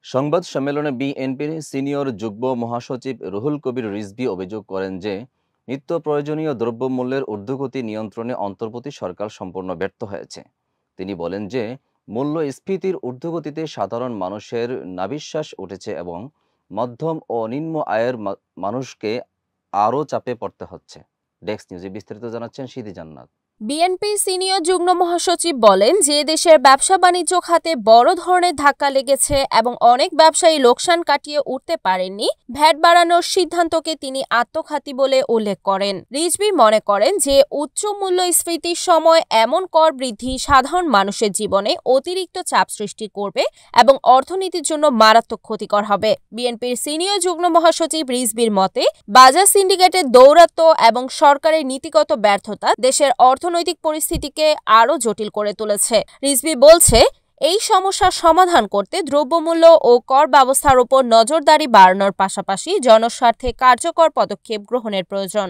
সংবাদ সম্মেলনে বিএনপির সিনিয়র যুগ্ম মহাসচিব রুহুল কবির রিজভী অভিযোগ করেন যে নিত্য প্রয়োজনীয় দ্রব্যমূল্যের ঊর্ধ্বগতি নিয়ন্ত্রণে অন্তর্বর্তী সরকার সম্পূর্ণ ব্যর্থ হয়েছে। তিনি বলেন যে মূল্যস্ফীতির ঊর্ধ্বগতিতে সাধারণ মানুষের নাভিশ্বাস উঠেছে এবং মধ্যম ও নিম্ন আয়ের মানুষকে আরও চাপে পড়তে হচ্ছে। ডেস্ক নিউজে বিস্তারিত জানাচ্ছেন সিদ্ধি জান্নাত। বিএনপি সিনিয়র যুগ্ম মহাসচিব বলেন যে দেশের ব্যবসা বাণিজ্য খাতে বড় ধরনের ধাক্কা লেগেছে এবং অনেক ব্যবসায়ী লোকসান কাটিয়ে উঠতে পারেননি। ভ্যাট বাড়ানোর সিদ্ধান্তকে তিনি আত্মঘাতী বলে উল্লেখ করেন। রিজভী মনে করেন যে উচ্চ মূল্যস্ফীতির সময় এমন কর বৃদ্ধি সাধারণ মানুষের জীবনে অতিরিক্ত চাপ সৃষ্টি করবে এবং অর্থনীতির জন্য মারাত্মক ক্ষতিকর হবে। বিএনপির সিনিয়র যুগ্ম মহাসচিব রিজভীর মতে বাজার সিন্ডিকেটের দৌরাত্ম্য এবং সরকারের নীতিগত ব্যর্থতা দেশের অর্থনৈতিক পরিস্থিতিকে আরও জটিল করে তুলেছে। রিজভী বলছে, এই সমস্যার সমাধান করতে দ্রব্যমূল্য ও কর ব্যবস্থার উপর নজরদারি বাড়ানোর পাশাপাশি জনস্বার্থে কার্যকর পদক্ষেপ গ্রহণের প্রয়োজন।